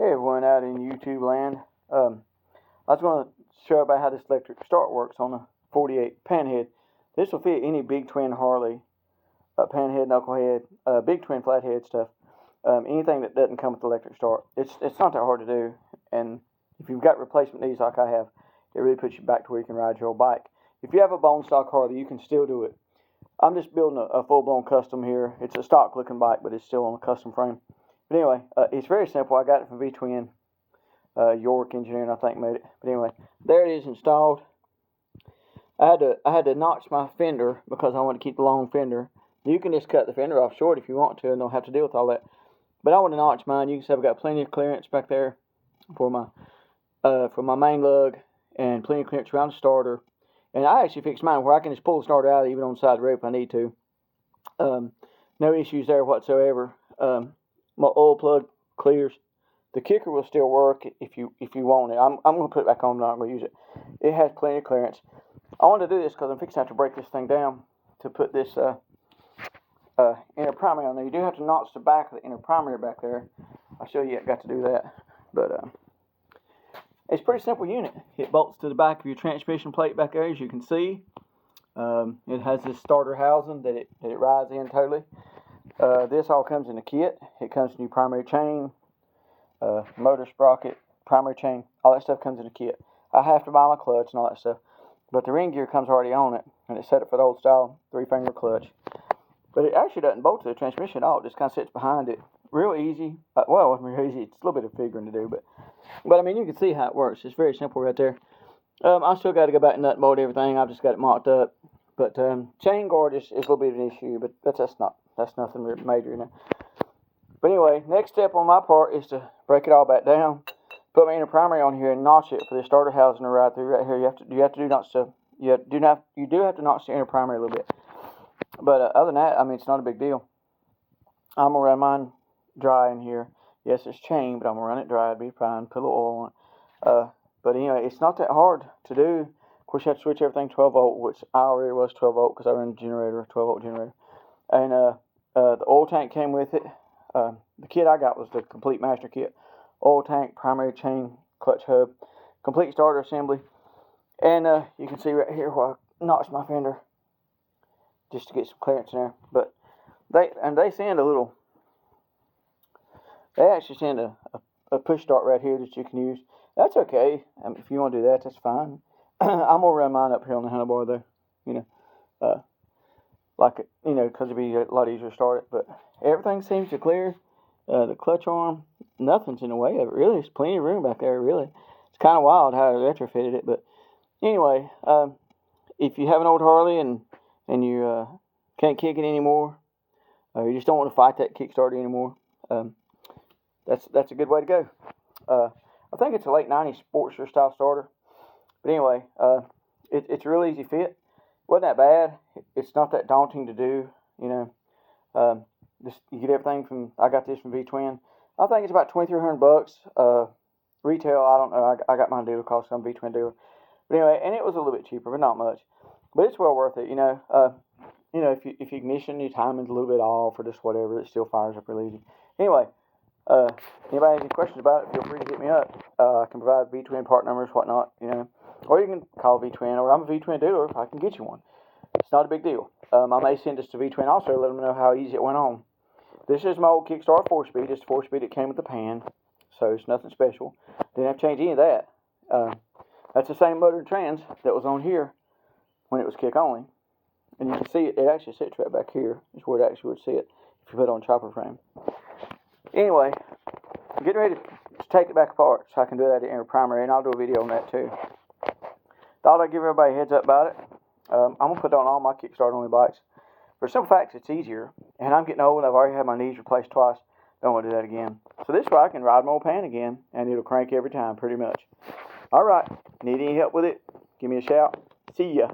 Hey everyone out in YouTube land. I was going to show about how this electric start works on a 48 panhead. This will fit any big twin Harley, panhead, knucklehead, big twin flathead stuff. Anything that doesn't come with electric start. It's not that hard to do, and if you've got replacement knees like I have, it really puts you back to where you can ride your old bike. If you have a bone stock Harley, you can still do it. I'm just building a full-blown custom here. It's a stock looking bike, but it's still on a custom frame. But anyway, it's very simple. I got it from V-Twin. York Engineering, I think, made it. But anyway, there it is installed. I had to notch my fender because I want to keep the long fender. You can just cut the fender off short if you want to and don't have to deal with all that. But I want to notch mine. You can see I've got plenty of clearance back there for my main lug and plenty of clearance around the starter. And I actually fixed mine where I can just pull the starter out even on the side of the rope if I need to. No issues there whatsoever. My oil plug clears. The kicker will still work if you want it. I'm going to put it back on. I'm not going to use it. It has plenty of clearance. I wanted to do this because I'm fixing to have to break this thing down to put this inner primary on there. You do have to notch the back of the inner primary back there. I'll show you. I got to do that, but it's a pretty simple unit. It bolts to the back of your transmission plate back there, as you can see. It has this starter housing that it rides in totally. This all comes in a kit. It comes with new primary chain, motor sprocket, primary chain, all that stuff comes in a kit. I have to buy my clutch and all that stuff, but the ring gear comes already on it, and it's set up for the old style 3-finger clutch. But it actually doesn't bolt to the transmission at all. It just kind of sits behind it. Real easy. Well, it's real easy. It's a little bit of figuring to do, but I mean, you can see how it works. It's very simple right there. I still got to go back and nut and bolt everything. I've just got it mocked up. But chain guard is a little bit of an issue, but that's nothing major, you know. But anyway, next step on my part is to break it all back down, put my inner primary on here, and notch it for the starter housing to ride through right here. You do have to notch the inner primary a little bit. But other than that, I mean, it's not a big deal. I'm gonna run mine dry in here. Yes, it's chain, but I'm gonna run it dry. It'll be fine. Put a little oil on it. But anyway, it's not that hard to do. Of course, you have to switch everything 12 volt, which I already was 12 volt because I run a generator, 12 volt generator. And the oil tank came with it. The kit I got was the complete master kit. Oil tank, primary chain, clutch hub, complete starter assembly. And you can see right here where I notched my fender just to get some clearance in there. But they send a little, they actually send a push start right here that you can use. That's okay. If you want to do that, that's fine. I'm gonna run mine up here on the handlebar though, you know, because it'd be a lot easier to start it. But everything seems to clear. The clutch arm, nothing's in the way of it. Really, there's plenty of room back there. Really, it's kind of wild how they retrofitted it. But anyway, if you have an old Harley and you can't kick it anymore, you just don't want to fight that Kickstarter anymore, that's a good way to go. I think it's a late 90s Sportster style starter. But anyway, it's a real easy fit. Wasn't that bad. It's not that daunting to do, you know. You get everything from, I got this from V-Twin. I think it's about $2,300. Retail, I don't know. I got my dealer cost some V-Twin dealer. But anyway, and it was a little bit cheaper, but not much. But it's well worth it, you know. If you ignition, your timing's a little bit off or just whatever, it still fires up real easy. Anyway, anybody has any questions about it, feel free to hit me up. I can provide V-Twin part numbers, whatnot, you know. Or you can call V-Twin, or I'm a V-Twin dealer if I can get you one. It's not a big deal. I may send this to V-Twin also, let them know how easy it went on. This is my old Kickstarter 4-speed. It's 4-speed. It came with the pan, so it's nothing special. Didn't have to change any of that. That's the same motor and trans that was on here when it was kick only. And you can see it actually sits right back here. Is where it actually would sit if you put it on chopper frame. Anyway, I'm getting ready to take it back apart so I can do that in primary, and I'll do a video on that too. Thought I'd give everybody a heads up about it. I'm going to put it on all my Kickstarter only bikes. For some facts, it's easier, and I'm getting old. I've already had my knees replaced twice. Don't want to do that again. So this way I can ride my old pan again, and it'll crank every time pretty much. All right. Need any help with it? Give me a shout. See ya.